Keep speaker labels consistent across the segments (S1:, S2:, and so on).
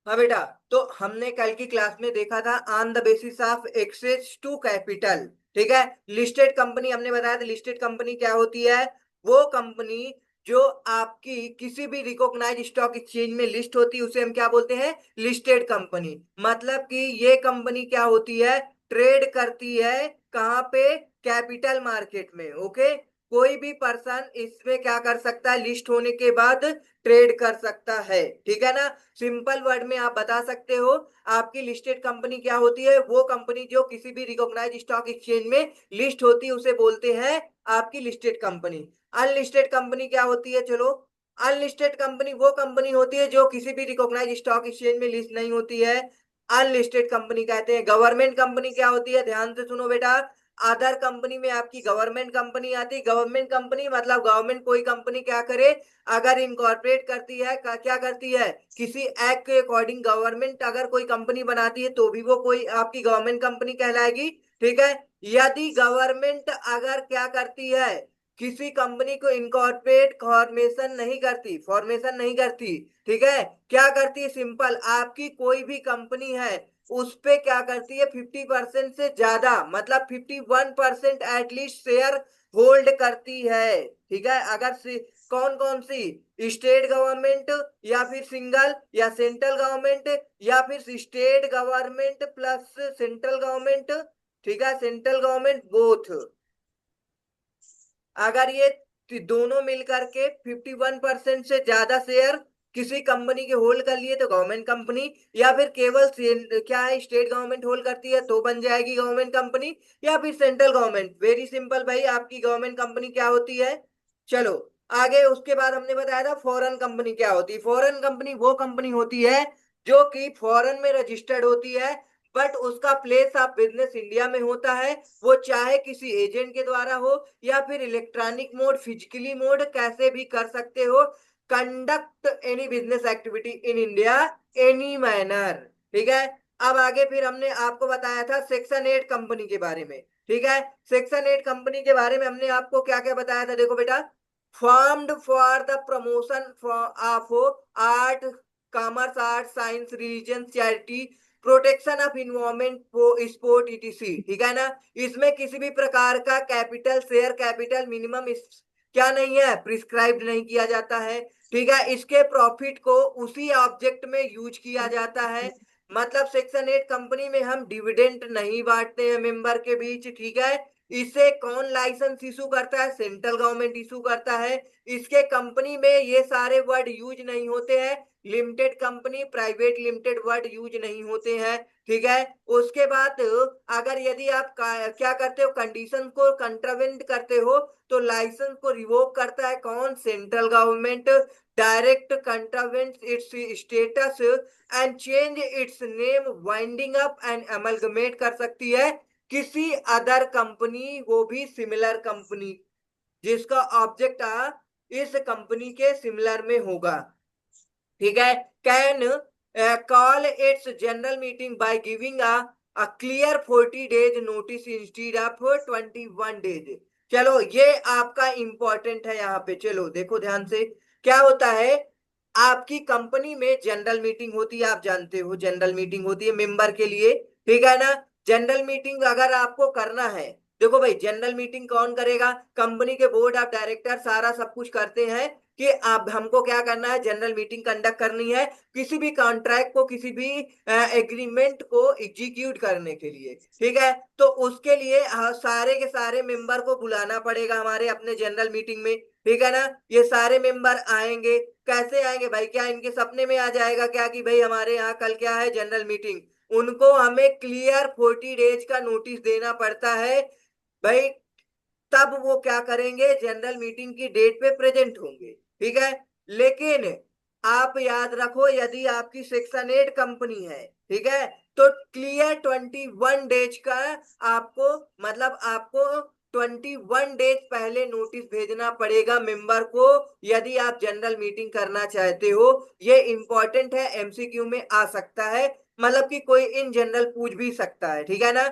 S1: हाँ बेटा, तो हमने कल की क्लास में देखा था on the basis of access to capital. ठीक है, लिस्टेड कंपनी हमने बताया था। लिस्टेड कंपनी क्या होती है? वो कंपनी जो आपकी किसी भी रिकॉग्नाइज स्टॉक एक्सचेंज में लिस्ट होती है उसे हम क्या बोलते हैं? Listed company. मतलब कि ये कंपनी क्या होती है? ट्रेड करती है कहाँ पे? कैपिटल मार्केट में। ओके, कोई भी पर्सन इसमें क्या कर सकता है? लिस्ट होने के बाद ट्रेड कर सकता है। ठीक है ना? सिंपल वर्ड में आप बता सकते हो आपकी लिस्टेड कंपनी क्या होती है? वो कंपनी जो किसी भी रिकॉग्नाइज स्टॉक एक्सचेंज में लिस्ट होती है उसे बोलते हैं आपकी लिस्टेड कंपनी। अनलिस्टेड कंपनी क्या होती है? चलो, अनलिस्टेड कंपनी वो कंपनी होती है जो किसी भी रिकॉग्नाइज स्टॉक एक्सचेंज में लिस्ट नहीं होती है। अनलिस्टेड कंपनी कहते हैं। गवर्नमेंट कंपनी क्या होती है? ध्यान से सुनो बेटा। अदर कंपनी में आपकी गवर्नमेंट कंपनी आती है। गवर्नमेंट कंपनी मतलब गवर्नमेंट कोई कंपनी क्या करे, अगर इनकॉर्पोरेट करती है, क्या करती है, किसी एक्ट के अकॉर्डिंग गवर्नमेंट अगर कोई कंपनी बनाती है तो भी वो कोई आपकी गवर्नमेंट कंपनी कहलाएगी। ठीक है, यदि गवर्नमेंट अगर क्या करती है, किसी कंपनी को इनकॉर्पोरेट फॉर्मेशन नहीं करती। ठीक है, क्या करती है? सिंपल, आपकी कोई भी कंपनी है उस पे क्या करती है? 50% से ज्यादा मतलब 51% एटलीस्ट शेयर होल्ड करती है। ठीक है, अगर कौन कौन सी? स्टेट गवर्नमेंट, या फिर सिंगल या सेंट्रल गवर्नमेंट, या फिर state government plus central government. ठीक है, सेंट्रल गवर्नमेंट बोथ। अगर ये दोनों मिलकर के 51% से ज्यादा शेयर किसी कंपनी के होल्ड कर लिए तो गवर्नमेंट कंपनी, या फिर केवल क्या है, स्टेट गवर्नमेंट होल्ड करती है तो बन जाएगी गवर्नमेंट कंपनी, या फिर सेंट्रल गवर्नमेंट। वेरी सिंपल भाई, आपकी गवर्नमेंट कंपनी क्या होती है? चलो आगे, उसके बाद हमने बताया था फॉरेन कंपनी क्या होती है। फॉरेन कंपनी वो कंपनी होती है जो कि फॉरेन में रजिस्टर्ड होती है, बट उसका प्लेस ऑफ बिजनेस इंडिया में होता है। वो चाहे किसी एजेंट के द्वारा हो या फिर इलेक्ट्रॉनिक मोड, फिजिकली मोड, कैसे भी कर सकते हो। Conduct any business activity in India any manner. ठीक है, अब आगे फिर हमने आपको बताया था सेक्शन 8 कंपनी के बारे में। ठीक है, सेक्शन 8 कंपनी के बारे में हमने आपको क्या क्या बताया था? देखो बेटा, formed for the promotion of art, commerce, art, science, religion, charity, protection of environment, sport, etc. ठीक है ना? इसमें किसी भी प्रकार का कैपिटल, शेयर कैपिटल मिनिमम क्या नहीं है? प्रिस्क्राइब्ड नहीं किया जाता है। ठीक है, इसके प्रॉफिट को उसी ऑब्जेक्ट में यूज किया जाता है। मतलब सेक्शन 8 कंपनी में हम डिविडेंड नहीं बांटते हैं मेंबर के बीच। ठीक है, इसे कौन लाइसेंस इशू करता है? सेंट्रल गवर्नमेंट इशू करता है। इसके कंपनी में ये सारे वर्ड यूज नहीं होते हैं। Limited company, private limited word use नहीं होते हैं। ठीक है, उसके बाद अगर यदि आप क्या करते हो, कंडीशन को कंट्रावेंट करते हो तो लाइसेंस को रिवोक करता है कौन? Central government. Direct contravene its status and change its name, winding up and amalgamate कर सकती है किसी अदर कंपनी, वो भी सिमिलर कंपनी, जिसका ऑब्जेक्ट इस कंपनी के सिमिलर में होगा। ठीक है, can call its general meeting by giving a clear 40 days notice instead of 21 days। चलो, ये आपका इंपॉर्टेंट है यहाँ पे। चलो देखो ध्यान से, क्या होता है? आपकी कंपनी में जनरल मीटिंग होती है, आप जानते हो जनरल मीटिंग होती है मेंबर के लिए। ठीक है ना? जनरल मीटिंग अगर आपको करना है, देखो भाई, जनरल मीटिंग कौन करेगा? कंपनी के बोर्ड ऑफ डायरेक्टर सारा सब कुछ करते हैं कि आप हमको क्या करना है? जनरल मीटिंग कंडक्ट करनी है किसी भी कॉन्ट्रैक्ट को, किसी भी एग्रीमेंट को एग्जीक्यूट करने के लिए। ठीक है, तो उसके लिए सारे के सारे मेंबर को बुलाना पड़ेगा हमारे अपने जनरल मीटिंग में। ठीक है ना? ये सारे मेंबर आएंगे। कैसे आएंगे भाई? क्या इनके सपने में आ जाएगा क्या कि भाई हमारे यहाँ कल क्या है? General meeting. उनको हमें क्लियर 40 days का नोटिस देना पड़ता है भाई, तब वो क्या करेंगे? जनरल मीटिंग की डेट पे प्रेजेंट होंगे। ठीक है, लेकिन आप याद रखो, यदि आपकी सेक्शन 8 कंपनी है, ठीक है, तो क्लियर 21 days का आपको, मतलब आपको 21 days पहले नोटिस भेजना पड़ेगा मेंबर को, यदि आप जनरल मीटिंग करना चाहते हो। ये इंपॉर्टेंट है, एमसीक्यू में आ सकता है, मतलब कि कोई इन जनरल पूछ भी सकता है। ठीक है ना?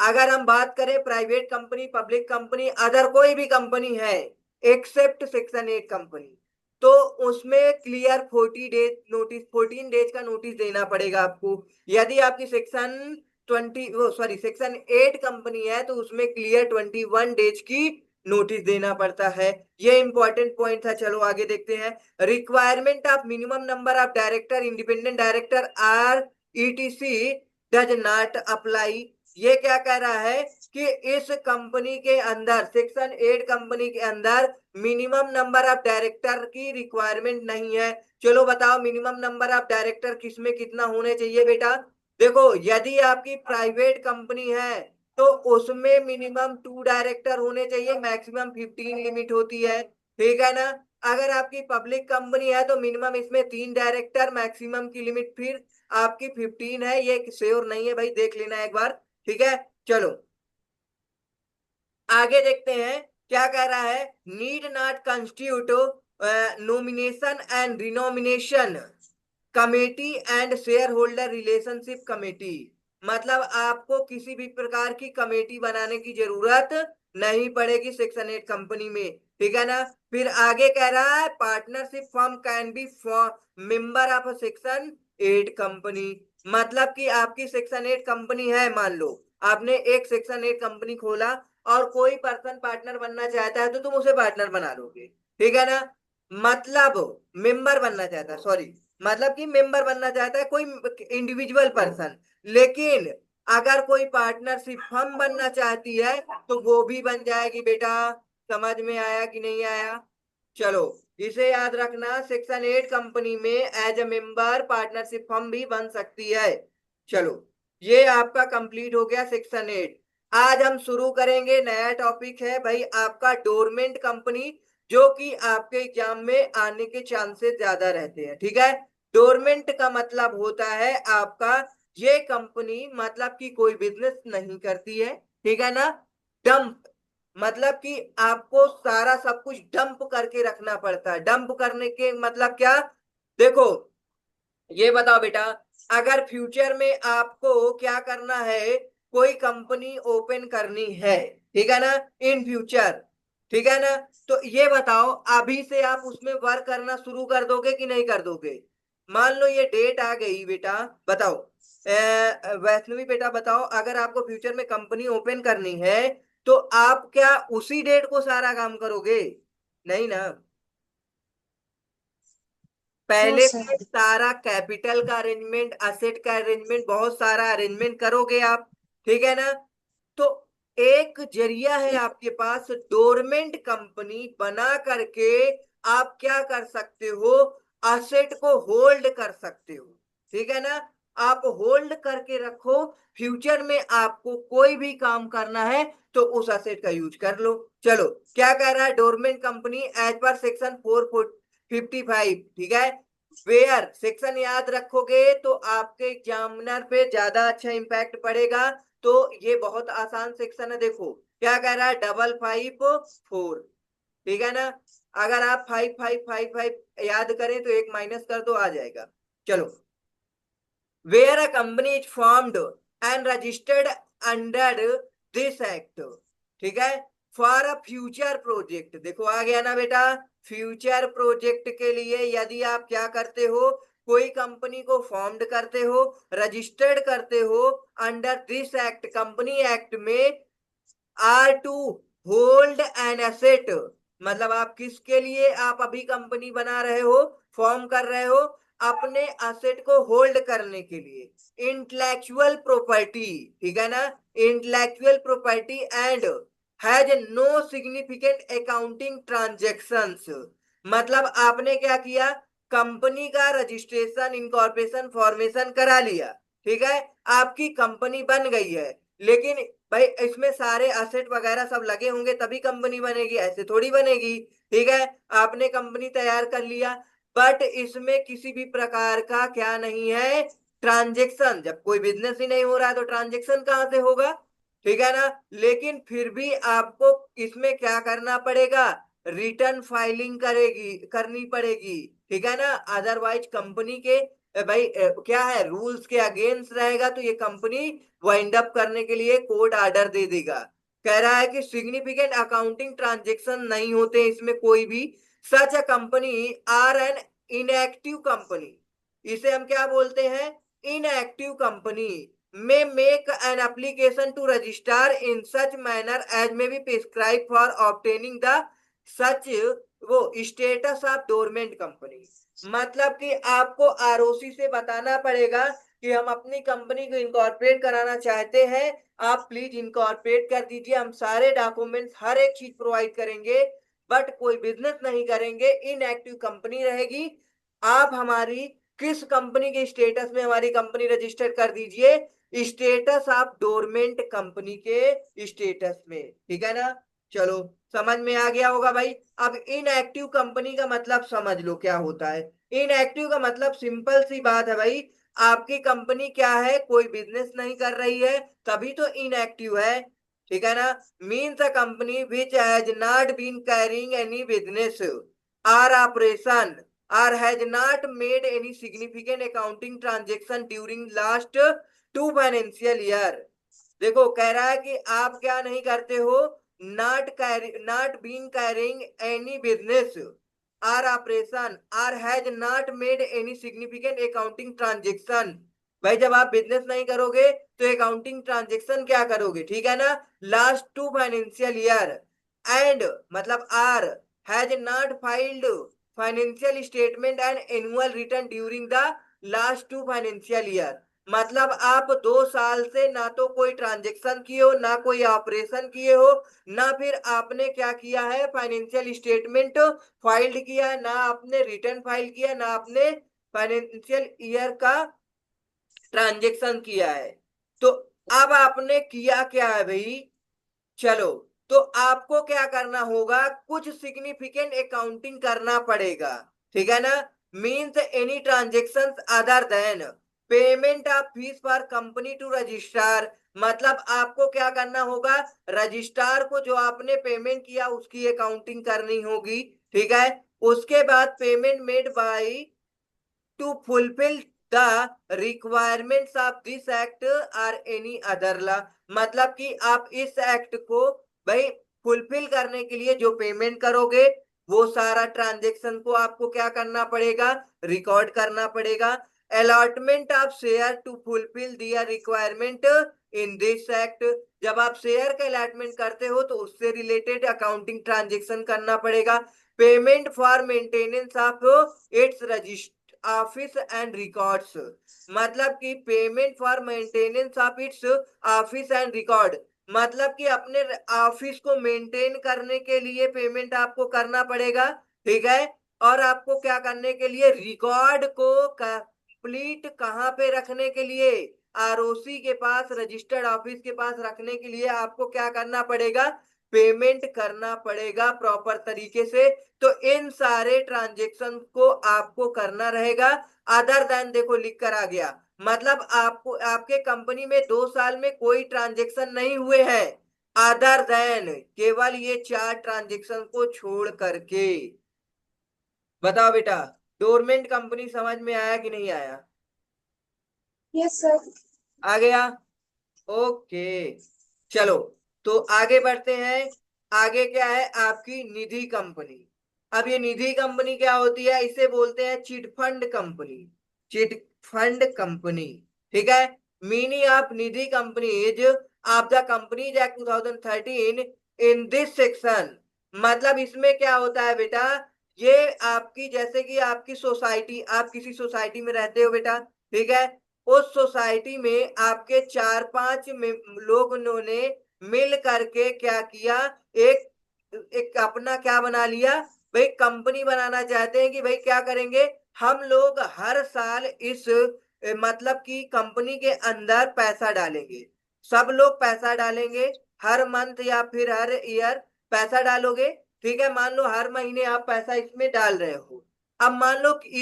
S1: अगर हम बात करें private company, public company, other कोई भी कंपनी है एक्सेप्ट सेक्शन 8 कंपनी, तो उसमें क्लियर 40 डेज नोटिस, 14 डेज का नोटिस देना पड़ेगा आपको। यदि आपकी सेक्शन 20 वो सॉरी सेक्शन 8 कंपनी है तो उसमें क्लियर 21 डेज की नोटिस देना पड़ता है। ये इंपॉर्टेंट पॉइंट था। चलो आगे देखते हैं। Requirement of minimum number of director, independent director or etc does not apply. ये क्या कह रहा है कि इस कंपनी के अंदर, सेक्शन 8 कंपनी के अंदर मिनिमम नंबर ऑफ डायरेक्टर की रिक्वायरमेंट नहीं है। चलो बताओ मिनिमम नंबर ऑफ डायरेक्टर किसमें कितना होने चाहिए बेटा। देखो यदि आपकी प्राइवेट कंपनी है तो उसमें मिनिमम 2 डायरेक्टर होने चाहिए, मैक्सिमम 15 लिमिट होती है, ठीक है ना। अगर आपकी पब्लिक कंपनी है तो मिनिमम इसमें 3 डायरेक्टर, मैक्सिमम की लिमिट फिर आपकी 15 है। ये श्योर नहीं है भाई, देख लेना एक बार, ठीक है। चलो आगे देखते हैं क्या कह रहा है। Need not constitute nomination and renomination committee and shareholder relationship committee. मतलब आपको किसी भी प्रकार की कमेटी बनाने की जरूरत नहीं पड़ेगी सेक्शन 8 कंपनी में, ठीक है ना। फिर आगे कह रहा है partnership firm can be member of section 8 company. मतलब कि आपकी सेक्शन 8 कंपनी है, मान लो आपने एक सेक्शन 8 कंपनी खोला और कोई पर्सन पार्टनर बनना चाहता है तो तुम उसे पार्टनर बना लोगे, ठीक है ना। मतलब मेंबर बनना चाहता है, सॉरी, मतलब कि मेंबर बनना चाहता है कोई इंडिविजुअल पर्सन। लेकिन अगर कोई पार्टनरशिप फर्म बनना चाहती है तो वो भी बन जाएगी बेटा। समझ में आया कि नहीं आया। चलो इसे याद रखना, सेक्शन 8 कंपनी में as a member partnership firm भी बन सकती है। चलो ये आपका कंप्लीट हो गया सेक्शन 8। आज हम शुरू करेंगे नया टॉपिक है भाई आपका डोरमेंट कंपनी, जो कि आपके एग्जाम में आने के चांसेस ज्यादा रहते हैं, ठीक है। डोरमेंट का मतलब होता है आपका ये कंपनी मतलब कि कोई बिजनेस नहीं करती है, ठीक है ना। डंप मतलब कि आपको सारा सब कुछ डंप करके रखना पड़ता है। डंप करने के मतलब क्या, देखो ये बताओ बेटा, अगर फ्यूचर में आपको क्या करना है, कोई कंपनी ओपन करनी है, ठीक है ना, इन फ्यूचर, ठीक है ना, तो ये बताओ अभी से आप उसमें वर्क करना शुरू कर दोगे कि नहीं कर दोगे। मान लो ये डेट आ गई बेटा, बताओ वैष्णवी बेटा बताओ, अगर आपको फ्यूचर में कंपनी ओपन करनी है तो आप क्या उसी डेट को सारा काम करोगे, नहीं ना।
S2: नो
S1: पहले
S2: सर।
S1: से सारा कैपिटल का अरेंजमेंट, असेट का अरेंजमेंट, बहुत सारा अरेंजमेंट करोगे आप, ठीक है ना। तो एक जरिया है आपके पास, डोरमेंट कंपनी बना करके आप क्या कर सकते हो, असेट को होल्ड कर सकते हो, ठीक है ना। आप होल्ड करके रखो, फ्यूचर में आपको कोई भी काम करना है तो उस असेट का यूज कर लो। चलो क्या कह रहा है dormant company as per section 455, ठीक है। वेयर सेक्शन याद रखोगे तो आपके एग्जामिनर पे ज्यादा अच्छा इंपैक्ट पड़ेगा। तो ये बहुत आसान सेक्शन है, देखो क्या कह रहा है 554, ठीक है ना। अगर आप 5555 याद करें तो एक माइनस कर दो, आ जाएगा। चलो where a company is formed and registered under this act, ठीक है, फॉर अ फ्यूचर प्रोजेक्ट। देखो आ गया ना बेटा, फ्यूचर प्रोजेक्ट के लिए यदि आप क्या करते हो, कोई कंपनी को फॉर्म्ड करते हो, रजिस्टर्ड करते हो under this act, company act में, are to hold an asset, मतलब आप किसके लिए आप अभी कंपनी बना रहे हो, फॉर्म कर रहे हो, अपने एसेट को होल्ड करने के लिए। इंटेलेक्चुअल प्रॉपर्टी, ठीक है ना, intellectual property and has no significant accounting transactions. मतलब आपने क्या किया, कंपनी का रजिस्ट्रेशन, इनकॉर्पोरेशन फॉर्मेशन करा लिया, ठीक है, आपकी कंपनी बन गई है, लेकिन भाई इसमें सारे असेट वगैरह सब लगे होंगे तभी कंपनी बनेगी, ऐसे थोड़ी बनेगी, ठीक है। आपने कंपनी तैयार कर लिया, बट इसमें किसी भी प्रकार का क्या नहीं है, ट्रांजेक्शन। जब कोई बिजनेस ही नहीं हो रहा है तो ट्रांजेक्शन कहाँ से होगा, ठीक है ना। लेकिन फिर भी आपको इसमें क्या करना पड़ेगा, रिटर्न फाइलिंग करनी पड़ेगी, ठीक है ना। अदरवाइज कंपनी के भाई क्या है, रूल्स के अगेंस्ट रहेगा तो ये कंपनी वाइंड अप करने के लिए कोर्ट ऑर्डर दे देगा। कह रहा है कि सिग्निफिकेंट अकाउंटिंग ट्रांजेक्शन नहीं होते इसमें कोई भी, such a company or an inactive company, इसे हम क्या बोलते हैं, इनएक्टिव कंपनी में make an application to register in such manner as may be prescribed for obtaining the such वो स्टेटस ऑफ डोरमेंट कंपनी। मतलब कि आपको आरओसी से बताना पड़ेगा कि हम अपनी कंपनी को इनकॉर्पोरेट कराना चाहते हैं, आप प्लीज इनकॉर्पोरेट कर दीजिए, हम सारे डॉक्यूमेंट्स हर एक चीज प्रोवाइड करेंगे, बट कोई बिजनेस नहीं करेंगे, इनएक्टिव कंपनी रहेगी। आप हमारी किस कंपनी के स्टेटस में हमारी कंपनी रजिस्टर कर दीजिए, स्टेटस ऑफ डोरमेंट कंपनी के स्टेटस में, ठीक है ना। चलो समझ में आ गया होगा भाई। अब इनएक्टिव कंपनी का मतलब समझ लो क्या होता है। इनएक्टिव का मतलब सिंपल सी बात है भाई, आपकी कंपनी क्या है, कोई बिजनेस नहीं कर रही है, तभी तो इनएक्टिव है, ठीक है ना। Means a company which has not been carrying any business or operation or has not made any significant accounting transaction during last 2 financial year. देखो कह रहा है कि आप क्या नहीं करते हो, not been carrying any business or operation or has not made any significant accounting transaction. भाई जब आप बिजनेस नहीं करोगे तो अकाउंटिंग ट्रांजेक्शन क्या करोगे, ठीक है ना, लास्ट 2 फाइनेंशियल ईयर, एंड मतलब or has not filed financial statement and annual return during the last 2 financial year. मतलब आप 2 साल से ना तो कोई ट्रांजेक्शन किए हो, ना कोई ऑपरेशन किए हो, ना फिर आपने क्या किया है, फाइनेंशियल स्टेटमेंट फाइल्ड किया है, ना आपने रिटर्न फाइल किया, ना आपने फाइनेंशियल ईयर का ट्रांजेक्शन किया है। तो अब आपने किया क्या है भाई, चलो तो आपको क्या करना होगा, कुछ सिग्निफिकेंट अकाउंटिंग करना पड़ेगा, ठीक है ना। Means any transaction other than payment of fees for company to registrar. मतलब आपको क्या करना होगा, रजिस्ट्रार को जो आपने पेमेंट किया उसकी अकाउंटिंग करनी होगी, ठीक है। उसके बाद payment made by to fulfil the requirements of this act or any other law. मतलब कि आप इस एक्ट को भाई फुलफिल करने के लिए जो पेमेंट करोगे वो सारा ट्रांजेक्शन को आपको क्या करना पड़ेगा, रिकॉर्ड करना पड़ेगा। Allotment of share to fulfil their requirement in this act. जब आप शेयर का अलॉटमेंट करते हो तो उससे रिलेटेड अकाउंटिंग ट्रांजेक्शन करना पड़ेगा। Payment for maintenance of its register office and records. मतलब कि payment for maintenance of its office and record, मतलब कि अपने ऑफिस को मेंटेन करने के लिए पेमेंट आपको करना पड़ेगा, ठीक है। और आपको क्या करने के लिए, रिकॉर्ड को कंप्लीट कहाँ पे रखने के लिए, आरओसी के पास, रजिस्टर्ड ऑफिस के पास रखने के लिए आपको क्या करना पड़ेगा, पेमेंट करना पड़ेगा प्रॉपर तरीके से। तो इन सारे ट्रांजेक्शन को आपको करना रहेगा। अदर देन देखो लिख कर आ गया, मतलब आपको आपके कंपनी में 2 साल में कोई ट्रांजेक्शन नहीं हुए हैं, अदर देन केवल ये 4 ट्रांजेक्शन को छोड़ करके। बताओ बेटा, डोरमेंट कंपनी समझ में आया कि नहीं आया,
S2: यस सर।
S1: आ गया, ओके। चलो तो आगे बढ़ते हैं। आगे क्या है, आपकी निधि कंपनी। अब ये निधि कंपनी क्या होती है, इसे बोलते हैं chit fund company, chit fund company, ठीक है। Meaning of Nidhi company is of the companies act 2013 in this section. मतलब इसमें क्या होता है बेटा, ये आपकी जैसे कि आपकी सोसाइटी, आप किसी सोसाइटी में रहते हो बेटा, ठीक है। उस सोसाइटी में आपके 4-5 लोगों ने मिल करके क्या किया, एक एक अपना क्या बना लिया, भाई कंपनी बनाना चाहते हैं कि भाई क्या करेंगे, हम लोग हर साल इस मतलब कि कंपनी के अंदर पैसा डालेंगे। सब लोग पैसा डालेंगे, हर मंथ या फिर हर ईयर पैसा डालोगे, ठीक है। मान लो हर महीने आप पैसा इसमें डाल रहे हो। अब मान लो कि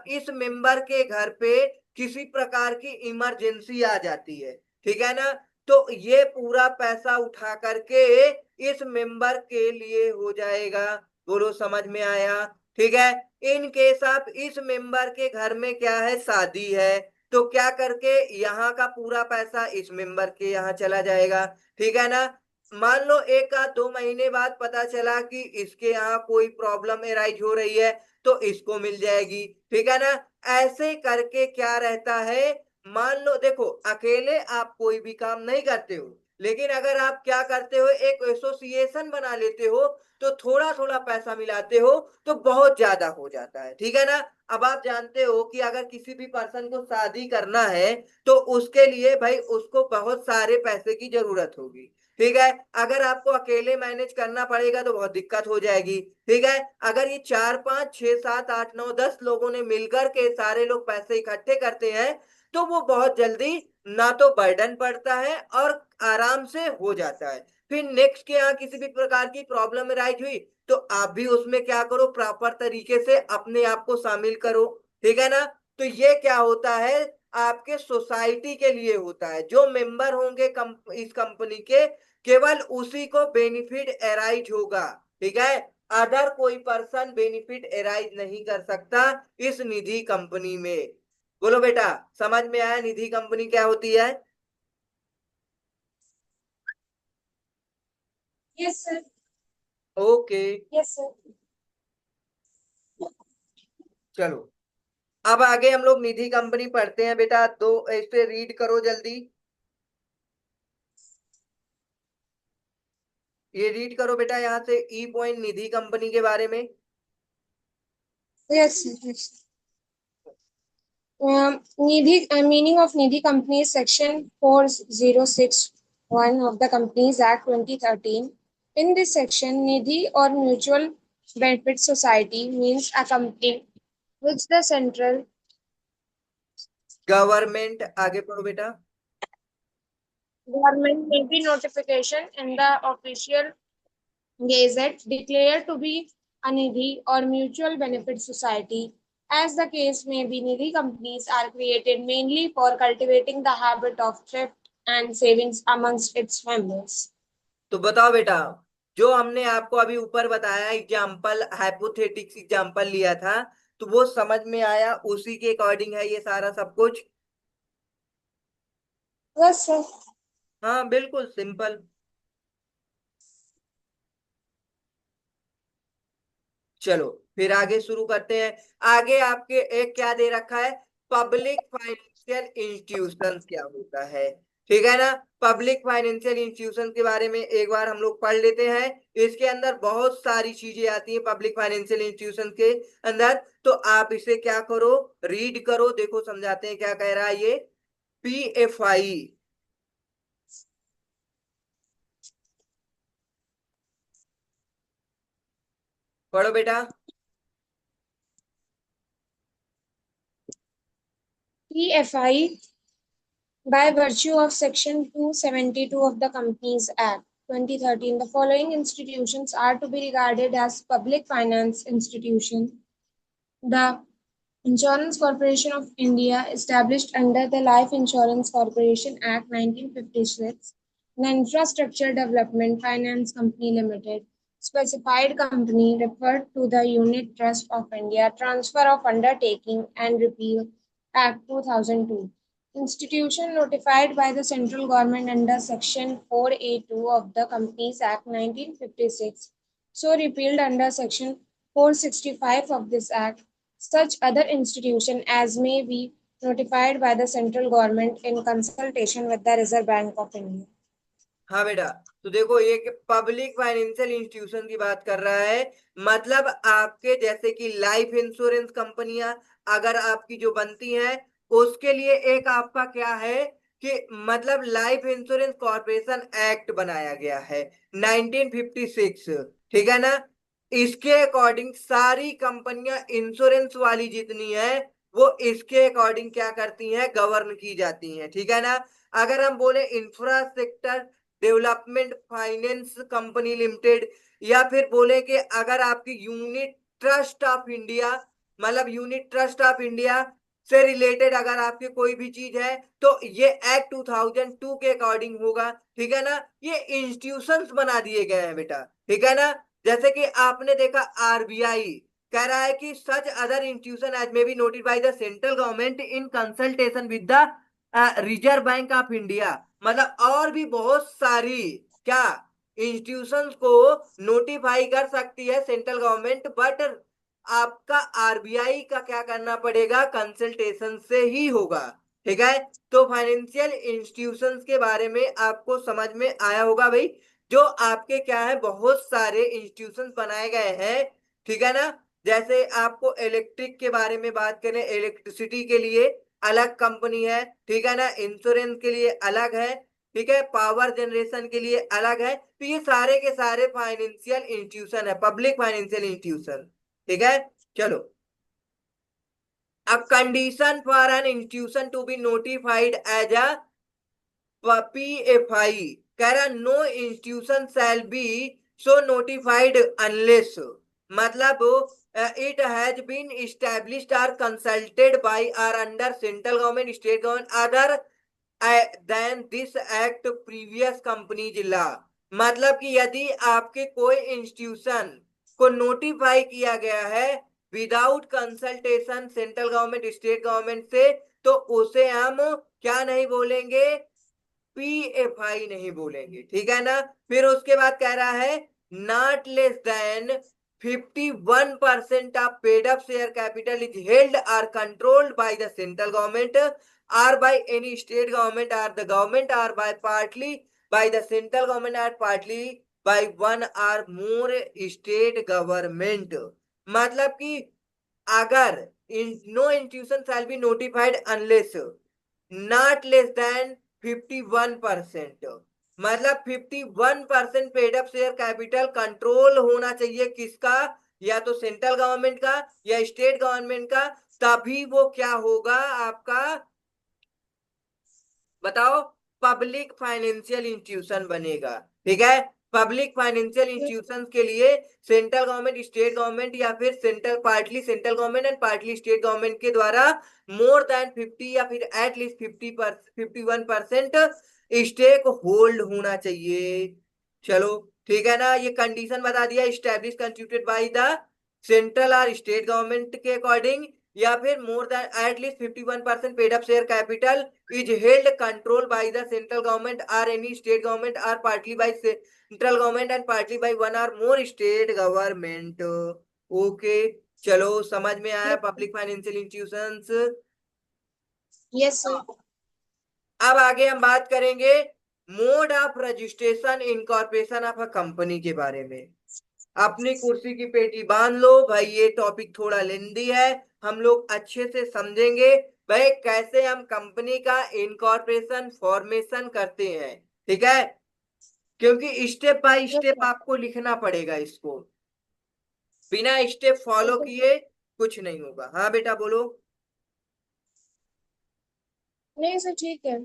S1: इस मेंबर के घर पे किसी प्रकार की इमरजेंसी आ जाती है, ठीक है ना, तो ये पूरा पैसा उठा करके इस मेंबर के लिए हो जाएगा। बोलो समझ में आया, ठीक है। इन केस ऑफ इस मेंबर के घर में क्या है, शादी है, तो क्या करके यहाँ का पूरा पैसा इस मेंबर के यहाँ चला जाएगा, ठीक है ना। मान लो 1 या 2 महीने बाद पता चला कि इसके यहाँ कोई प्रॉब्लम एराइज हो रही है, तो इसको मिल जाएगी। ठीक है ना। ऐसे करके क्या रहता है, मान लो देखो अकेले आप कोई भी काम नहीं करते हो, लेकिन अगर आप क्या करते हो, एक एसोसिएशन बना लेते हो, तो थोड़ा थोड़ा पैसा मिलाते हो, तो बहुत ज्यादा हो जाता है। ठीक है ना। अब आप जानते हो कि अगर किसी भी पर्सन को शादी करना है, तो उसके लिए भाई उसको बहुत सारे पैसे की जरूरत होगी। ठीक है। अगर आपको अकेले मैनेज करना पड़ेगा तो बहुत दिक्कत हो जाएगी। ठीक है। अगर ये 4 5 6 7 8 9 10 लोगों ने मिलकर के सारे लोग पैसे इकट्ठे करते हैं, तो वो बहुत जल्दी ना तो बर्डन पड़ता है और आराम से हो जाता है। फिर नेक्स्ट के यहाँ किसी भी प्रकार की प्रॉब्लम राइज हुई, तो आप भी उसमें क्या करो, प्रॉपर तरीके से अपने आप को शामिल करो। ठीक है ना। तो ये क्या होता है, आपके सोसाइटी के लिए होता है, जो मेंबर होंगे इस कंपनी के, केवल उसी को बेनिफिट एराइज होगा। ठीक है। अदर कोई पर्सन बेनिफिट एराइज नहीं कर सकता इस निधि कंपनी में। बोलो बेटा, समझ में आया निधि कंपनी क्या होती है?
S2: Yes, sir.
S1: Okay.
S2: Yes, sir.
S1: चलो, अब आगे हम लोग निधि कंपनी पढ़ते हैं बेटा, तो इस पे रीड करो जल्दी। ये रीड करो बेटा यहाँ से ई पॉइंट निधि कंपनी के बारे में।
S2: Yes, sir. Yes. Meaning of Nidhi Company is Section 4061 of the Companies Act 2013. In this section, Nidhi or Mutual Benefit Society means a company which the central
S1: government, आगे पढ़ो बेटा।
S2: government may be notification in the official Gazette declared to be a Nidhi or Mutual Benefit Society. As the case may be, Nidhi companies are created mainly for cultivating the habit of thrift and savings amongst its members.
S1: तो बताओ बेटा, जो हमने आपको अभी ऊपर बताया example, हाइपोथेटिक्स example लिया था, तो वो समझ में आया? उसी के अकॉर्डिंग है ये सारा सब कुछ।
S2: Yes, sir.
S1: हाँ बिल्कुल सिंपल। चलो, फिर आगे शुरू करते हैं। आगे आपके एक क्या दे रखा है, पब्लिक फाइनेंशियल इंस्टीट्यूशन क्या होता है। ठीक है ना। पब्लिक फाइनेंशियल इंस्टीट्यूशन के बारे में एक बार हम लोग पढ़ लेते हैं। इसके अंदर बहुत सारी चीजें आती हैं पब्लिक फाइनेंशियल इंस्टीट्यूशन के अंदर, तो आप इसे क्या करो, रीड करो, देखो समझाते हैं क्या कह रहा है ये। PFI, पढ़ो बेटा।
S2: PFI, by virtue of Section 272 of the Companies Act 2013, the following institutions are to be regarded as public finance institutions. The Insurance Corporation of India, established under the Life Insurance Corporation Act 1956, the Infrastructure Development Finance Company Limited, specified company referred to the Unit Trust of India, Transfer of Undertaking and Repeal Act 2002. Institution notified by the central government under Section 4A2 of the Companies Act 1956, so repealed under Section 465 of this Act. Such other institution as may be notified by the central government in consultation with the Reserve Bank of India.
S1: हाँ बेटा, तो देखो ये public financial institution की बात कर रहा है। मतलब आपके जैसे कि लाइफ इंश्योरेंस कंपनियां अगर आपकी जो बनती हैं, उसके लिए एक आपका क्या है कि मतलब लाइफ इंश्योरेंस कॉर्पोरेशन एक्ट बनाया गया है 1956। ठीक है ना। इसके अकॉर्डिंग सारी कंपनियां इंश्योरेंस वाली जितनी है, वो इसके अकॉर्डिंग क्या करती हैं, गवर्न की जाती हैं। ठीक है ना। अगर हम बोले infrastructure development finance company limited, या फिर बोले कि अगर आपकी यूनिट ट्रस्ट ऑफ इंडिया, मतलब यूनिट ट्रस्ट ऑफ इंडिया से रिलेटेड अगर आपकी कोई भी चीज है, तो ये एक्ट 2002 के अकॉर्डिंग होगा। ठीक है ना। ये इंस्टीट्यूशंस बना दिए गए हैं बेटा। ठीक है ना। जैसे कि आपने देखा RBI कह रहा है कि such other institution as may be noted by the central government in consultation with the Reserve Bank of India. मतलब और भी बहुत सारी क्या इंस्टीट्यूशंस को नोटिफाई कर सकती है सेंट्रल गवर्नमेंट, बट आपका आरबीआई का क्या करना पड़ेगा, कंसल्टेशन से ही होगा। ठीक है, तो फाइनेंशियल इंस्टीट्यूशंस के बारे में आपको समझ में आया होगा भाई। जो आपके क्या है, बहुत सारे इंस्टीट्यूशंस बनाए गए हैं, ठीक है ना। जैसे आपको इलेक्ट्रिक के बारे में बात करें, इलेक्ट्रिसिटी के लिए अलग कंपनी है, ठीक है ना, इंश्योरेंस के लिए अलग है, ठीक है, पावर जनरेशन के लिए अलग है। तो ये सारे के सारे फाइनेंशियल इंस्टीट्यूशन है, पब्लिक फाइनेंशियल इंस्टीट्यूशन। ठीक है, चलो। A condition for an institution to be notified as a PFI, कह रहा no institution shall be so notified unless, मतलब it has been established or consulted by or under central government, state government, other than this act previous company जिला। मतलब कि यदि आपके कोई institution को नोटिफाई किया गया है without consultation central government state government से, तो उसे हम क्या नहीं बोलेंगे, पीएफआई नहीं बोलेंगे। ठीक है ना। फिर उसके बाद कह रहा है not less than 51% of paid up share capital is held or controlled by the central government or by any state government or the government or by partly by the central government or partly by one or more state government. मतलब कि अगर no institution shall be notified unless not less than 51%, मतलब 51% paid up share capital control होना चाहिए किसका, या तो central government का या स्टेट गवर्नमेंट का, तभी वो क्या होगा आपका, बताओ, पब्लिक फाइनेंशियल इंस्टीट्यूशन बनेगा। ठीक है, पब्लिक फाइनेंशियल इंस्टीट्यूशन के लिए सेंट्रल गवर्नमेंट स्टेट गवर्नमेंट या फिर central government and partly state government के द्वारा मोर देन 50 या फिर एटलीस्ट 51% स्टेक होल्ड होना चाहिए। चलो, ठीक है ना। ये कंडीशन बता दिया, establish constituted bye the central और स्टेट गवर्नमेंट के अकॉर्डिंग, या फिर more than at least 51% paid up share capital is held control by the central government or any state government or partly by central government and partly by one or more state government। Okay, चलो समझ में आया public financial institutions.
S2: Yes, sir.
S1: अब आगे हम बात करेंगे mode of registration incorporation of a company के बारे में। अपनी कुर्सी की पेटी बांध लो भाई, ये टॉपिक थोड़ा लेंदी है, हम लोग अच्छे से समझेंगे भाई कैसे हम कंपनी का इनकॉर्पोरेशन फॉर्मेशन करते हैं। ठीक है, क्योंकि step by
S2: Yes,
S1: step
S2: sir.
S1: आपको लिखना पड़ेगा इसको, बिना स्टेप फॉलो
S2: Okay.
S1: किए कुछ नहीं होगा। हाँ बेटा बोलो।
S2: नहीं सर, ठीक है।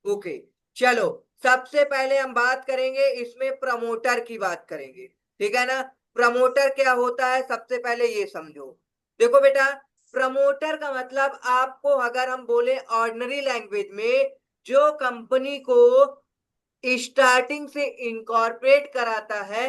S1: ओके, चलो, सबसे पहले हम बात करेंगे इसमें प्रमोटर की बात करेंगे। ठीक है ना। प्रमोटर क्या होता है, सबसे पहले ये समझो। देखो बेटा, प्रमोटर का मतलब आपको अगर हम बोले ऑर्डिनरी लैंग्वेज में, जो कंपनी को स्टार्टिंग से इनकॉर्पोरेट कराता है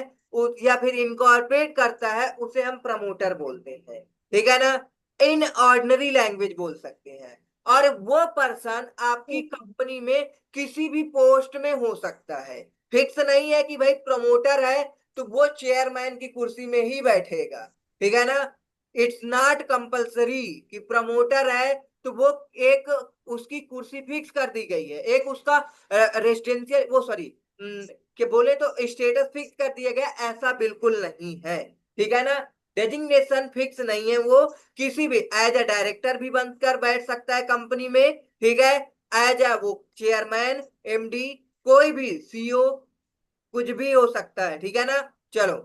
S1: या फिर इनकॉर्पोरेट करता है, उसे हम प्रमोटर बोलते हैं। ठीक है ना, इन ऑर्डिनरी लैंग्वेज बोल सकते हैं। और वो पर्सन आपकी
S2: ठीक है।
S1: कंपनी में किसी भी पोस्ट में हो सकता है, फिक्स नहीं है कि भाई प्रमोटर है तो वो चेयरमैन की कुर्सी में ही बैठेगा। ठीक है ना, इट्स नॉट कंपल्सरी कि प्रमोटर है तो वो एक उसकी कुर्सी फिक्स कर दी गई है, एक उसका रेसिडेंशियल वो सॉरी के बोले तो स्टेटस फिक्स कर दिया गया, ऐसा बिल्कुल नहीं है। ठीक है ना, डेजिग्नेशन फिक्स नहीं है, वो किसी भी एज अ डायरेक्टर भी बनकर बैठ सकता है कंपनी में। ठीक है, एज अ वो चेयरमैन, एमडी, कोई भी सीईओ, कुछ भी हो सकता है। ठीक है ना, चलो।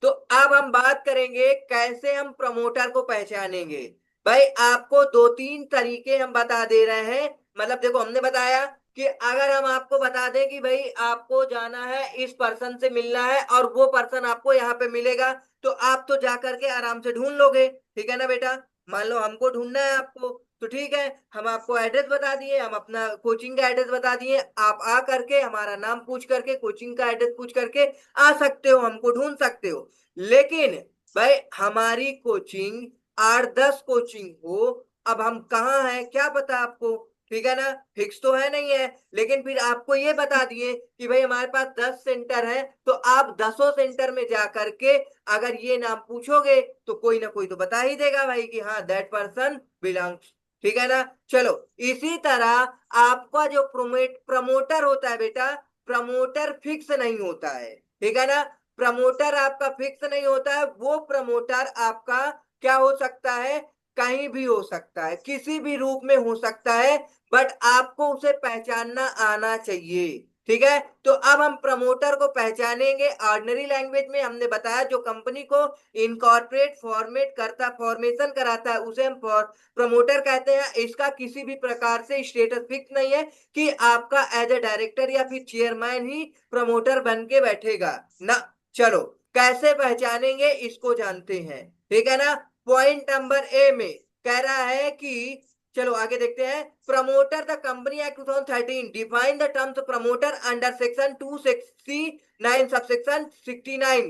S1: तो अब हम बात करेंगे कैसे हम प्रमोटर को पहचानेंगे। भाई आपको दो तीन तरीके हम बता दे रहे हैं। मतलब देखो, हमने बताया कि अगर हम आपको बता दें कि भाई आपको जाना है इस पर्सन से मिलना है और वो पर्सन आपको यहाँ पे मिलेगा, तो आप तो जा करके आराम से ढूंढ लोगे। ठीक है ना बेटा, मान लो हमको ढूंढना है आपको, तो ठीक है, हम आपको एड्रेस बता दिए, हम अपना कोचिंग का एड्रेस बता दिए, आप आ करके हमारा नाम पूछ करके कोचिंग का एड्रेस पूछ करके आ सकते हो, हमको ढूंढ सकते हो। लेकिन भाई हमारी कोचिंग 8-10 कोचिंग हो, अब हम कहाँ हैं क्या पता आपको। ठीक है ना, फिक्स तो है नहीं है। लेकिन फिर आपको ये बता दिए कि भाई हमारे पास 10 सेंटर है, तो आप 10 सेंटर में जा करके अगर ये नाम पूछोगे तो कोई ना कोई तो बता ही देगा भाई कि हाँ दैट पर्सन बिलोंग्स। ठीक है ना। चलो, इसी तरह आपका जो प्रमोटर होता है बेटा, प्रमोटर फिक्स नहीं होता है। ठीक है ना, प्रमोटर आपका फिक्स नहीं होता है। वो प्रमोटर आपका क्या हो सकता है, कहीं भी हो सकता है, किसी भी रूप में हो सकता है, बट आपको उसे पहचानना आना चाहिए। ठीक है, तो अब हम प्रमोटर को पहचानेंगे। ऑर्डिनरी लैंग्वेज में हमने बताया जो कंपनी को इनकॉर्पोरेट फॉर्मेट करता, फॉर्मेशन कराता है, उसे हम प्रमोटर कहते हैं। इसका किसी भी प्रकार से स्टेटस फिक्स नहीं है कि आपका एज ए डायरेक्टर या फिर चेयरमैन ही प्रमोटर बन के बैठेगा ना। चलो, कैसे पहचानेंगे इसको जानते हैं। ठीक है ना, पॉइंट नंबर ए में कह रहा है कि, चलो आगे देखते हैं। Promoter the company act 2013 define the terms promoter under section 269 subsection 69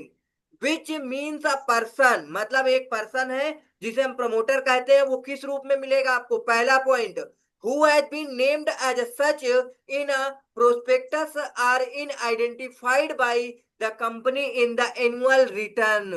S1: which means a person. मतलब एक पर्सन है जिसे हम प्रमोटर कहते हैं। वो किस रूप में मिलेगा आपको, पहला point, who has been named as such in a prospectus or in identified by the company in the annual return।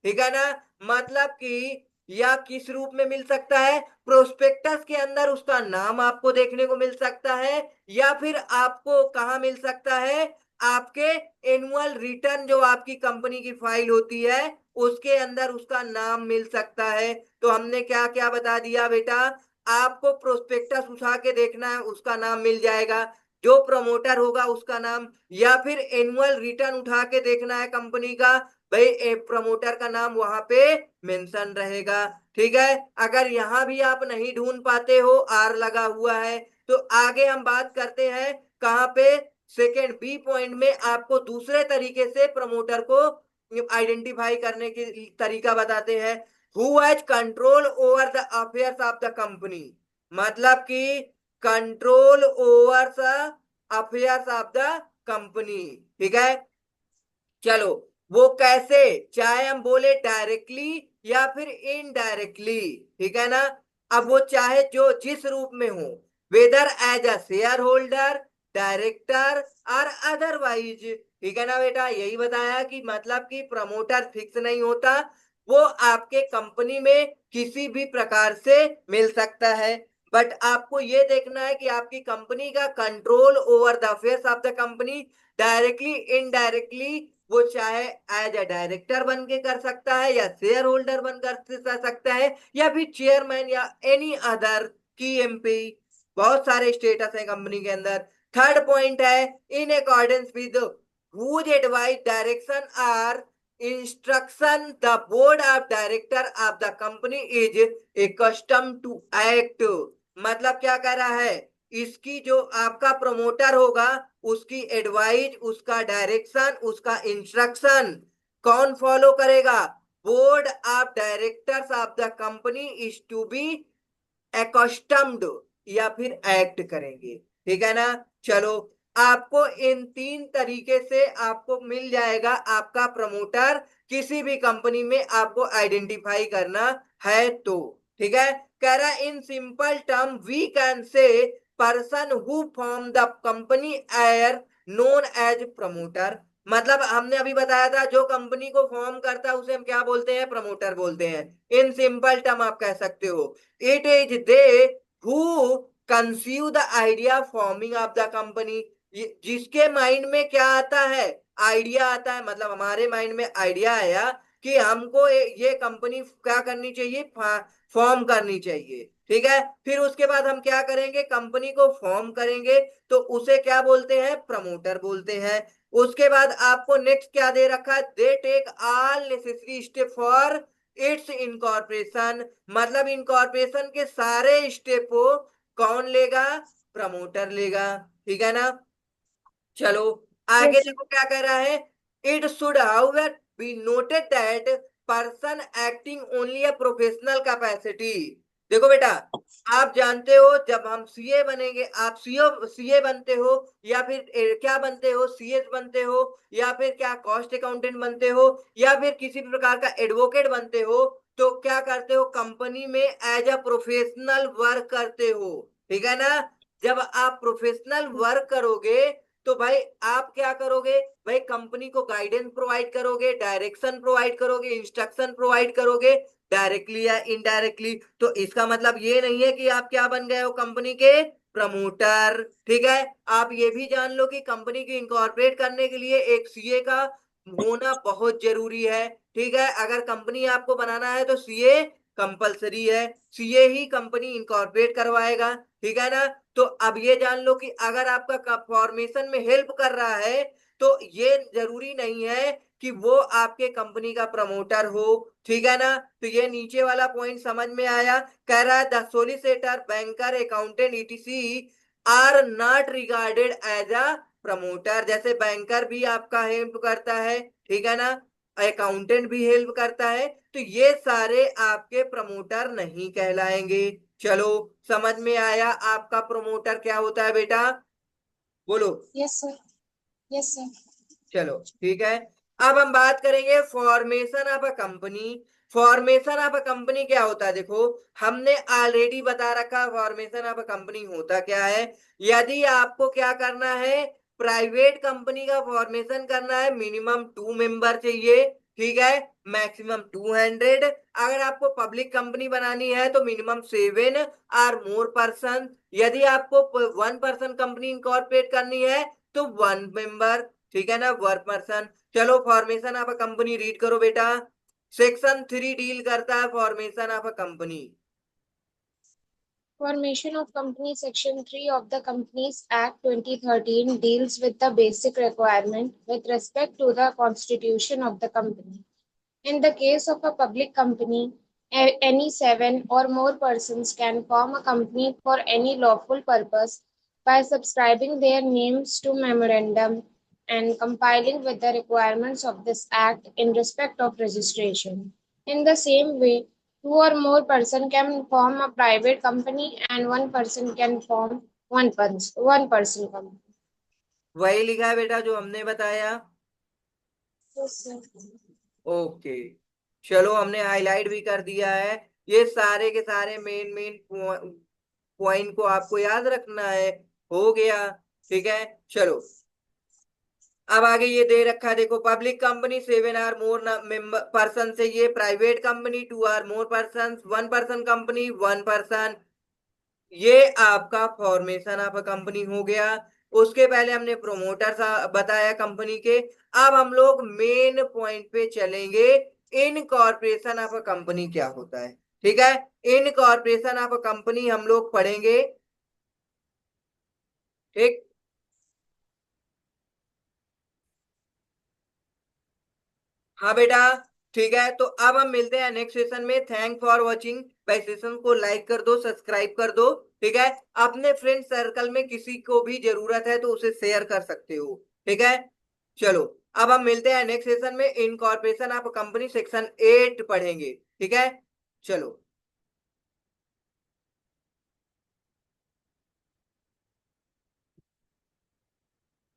S1: ठीक है ना, मतलब कि या किस रूप में मिल सकता है, प्रोस्पेक्टस के अंदर उसका नाम आपको देखने को मिल सकता है, या फिर आपको कहाँ मिल सकता है, आपके एनुअल रिटर्न जो आपकी कंपनी की फाइल होती है उसके अंदर उसका नाम मिल सकता है। तो हमने क्या क्या बता दिया बेटा, आपको प्रोस्पेक्टस उठा के देखना है, उसका नाम मिल जाएगा जो प्रमोटर होगा उसका नाम, या फिर एनुअल रिटर्न उठा के देखना है कंपनी का, भाई प्रमोटर का नाम वहां पे मेंशन रहेगा। ठीक है, अगर यहां भी आप नहीं ढूंढ पाते हो, आर लगा हुआ है, तो आगे हम बात करते हैं कहाँ पे, सेकेंड बी पॉइंट में आपको दूसरे तरीके से प्रमोटर को आइडेंटिफाई करने की तरीका बताते हैं। Who has control over the affairs of the company. मतलब कि control over the affairs of the company. ठीक है, चलो, वो कैसे, चाहे हम बोले डायरेक्टली या फिर इनडायरेक्टली। ठीक है ना, अब वो चाहे जो जिस रूप में हो, whether as a share holder, director और अदरवाइज। ठीक है ना बेटा, यही बताया कि मतलब कि प्रमोटर फिक्स नहीं होता, वो आपके कंपनी में किसी भी प्रकार से मिल सकता है। बट आपको ये देखना है कि आपकी कंपनी का control over the affairs of the company directly indirectly, वो चाहे एज ए डायरेक्टर बन के कर सकता है, या शेयर होल्डर बन कर सकता है, या फिर चेयरमैन या एनी अदर की एमपी। बहुत सारे स्टेटस है कंपनी के अंदर। थर्ड पॉइंट है, in accordance with whose advice direction or instruction the board of director of the company is accustomed to act। मतलब क्या कह रहा है, इसकी जो आपका प्रमोटर होगा उसकी एडवाइस, उसका डायरेक्शन, उसका इंस्ट्रक्शन कौन फॉलो करेगा, board of directors of the company is to be accustomed, या फिर एक्ट करेंगे। ठीक है ना, चलो, आपको इन तीन तरीके से आपको मिल जाएगा आपका प्रमोटर, किसी भी कंपनी में आपको आइडेंटिफाई करना है तो। ठीक है, कह रहा in simple term we can say person who form the company are known as promoter. मतलब हमने अभी बताया था जो कंपनी को फॉर्म करता है उसे हम क्या बोलते हैं, प्रमोटर बोलते हैं। इन सिंपल टर्म आप कह सकते हो, it is they who conceive the idea forming of the company. जिसके माइंड में क्या आता है, आइडिया आता है। मतलब हमारे माइंड में आइडिया आया कि हमको ये कंपनी क्या करनी चाहिए, फॉर्म करनी चाहिए। ठीक है, फिर उसके बाद हम क्या करेंगे, कंपनी को फॉर्म करेंगे, तो उसे क्या बोलते हैं, प्रमोटर बोलते हैं। उसके बाद आपको नेक्स्ट क्या दे रखा है, they take all necessary step for its incorporation. मतलब इनकॉर्पोरेशन के सारे स्टेप को कौन लेगा, प्रमोटर लेगा। ठीक है ना, चलो आगे
S2: Yes.
S1: देखो क्या कह रहा है, it should however be noted that person acting only a professional capacity. देखो बेटा, आप जानते हो जब हम सीए बनेंगे, आप सीए बनते हो, या फिर क्या बनते हो, सीएस बनते हो, या फिर क्या कॉस्ट अकाउंटेंट बनते हो, या फिर किसी भी प्रकार का एडवोकेट बनते हो, तो क्या करते हो, कंपनी में एज अ प्रोफेशनल वर्क करते हो। ठीक है ना, जब आप प्रोफेशनल वर्क करोगे तो भाई आप क्या करोगे, भाई कंपनी को गाइडेंस प्रोवाइड करोगे, डायरेक्शन प्रोवाइड करोगे, इंस्ट्रक्शन प्रोवाइड करोगे, डायरेक्टली या इनडायरेक्टली। तो इसका मतलब ये नहीं है कि आप क्या बन गए हो, कंपनी के प्रमोटर। ठीक है, आप ये भी जान लो कि कंपनी को इनकॉर्पोरेट करने के लिए एक सीए का होना बहुत जरूरी है। ठीक है, अगर कंपनी आपको बनाना है तो सीए कंपलसरी है, सीए ही कंपनी इनकॉर्पोरेट करवाएगा। ठीक है ना। तो अब ये जान लो कि अगर आपका फॉर्मेशन में हेल्प कर रहा है तो ये जरूरी नहीं है कि वो आपके कंपनी का प्रमोटर हो। ठीक है ना। तो ये नीचे वाला पॉइंट समझ में आया। कह रहा है the solicitor, banker, accountant etc are not regarded as a promoter. जैसे बैंकर भी आपका हेल्प करता है, ठीक है ना, अकाउंटेंट भी हेल्प करता है, तो ये सारे आपके प्रमोटर नहीं कहलाएंगे। चलो, समझ में आया आपका प्रमोटर क्या होता है बेटा, बोलो।
S2: Yes, sir. Yes, sir.
S1: चलो ठीक है। अब हम बात करेंगे formation of a company. Formation of a company क्या होता है, देखो हमने ऑलरेडी बता रखा फॉर्मेशन ऑफ अ कंपनी होता क्या है। यदि आपको क्या करना है, प्राइवेट कंपनी का फॉर्मेशन करना है, मिनिमम 2 मेंबर चाहिए। ठीक है, मैक्सिमम 200। अगर आपको पब्लिक कंपनी बनानी है तो मिनिमम 7 और मोर पर्सन। यदि आपको 1 पर्सन कंपनी इनकॉर्पोरेट करनी है तो 1 मेंबर। ठीक है ना, 1 पर्सन। चलो formation of a company read करो बेटा। सेक्शन 3 डील करता है formation of a company.
S2: Formation of Company Section 3 of the Companies Act 2013 deals with the basic requirement with respect to the constitution of the company. In the case of a public company, any seven or more persons can form a company for any lawful purpose by subscribing their names to memorandum and compiling with the requirements of this act in respect of registration. In the same way, two or more person can form a private company and one person can form one person company.
S1: वही लिखा है बेटा जो हमने बताया।
S2: Yes, sir.
S1: Okay, चलो हमने highlight भी कर दिया है। ये सारे के सारे मेन मेन पॉइंट को आपको याद रखना है। हो गया, ठीक है। चलो, अब आगे ये दे रखा है, देखो पब्लिक कंपनी 7 और मोर मेंबर पर्सन से, ये प्राइवेट कंपनी 2 और more person, 1 person company 1 person. ये आपका फॉर्मेशन ऑफ अ कंपनी हो गया। उसके पहले हमने प्रोमोटर्स बताया कंपनी के। अब हम लोग मेन पॉइंट पे चलेंगे, इन कॉर्पोरेशन ऑफ अ कंपनी क्या होता है। ठीक है, इन कॉर्पोरेशन ऑफ अ कंपनी हम लोग पढ़ेंगे। ठीक, हाँ बेटा, ठीक है। तो अब हम मिलते हैं नेक्स्ट सेशन में। Thank for watching. भाई सेशन को लाइक कर दो, सब्सक्राइब कर दो। ठीक है, अपने फ्रेंड सर्कल में किसी को भी जरूरत है तो उसे शेयर कर सकते हो। ठीक है, चलो, अब हम मिलते हैं नेक्स्ट सेशन में। इनकॉर्पोरेशन ऑफ कंपनी सेक्शन 8 पढ़ेंगे। ठीक है, चलो।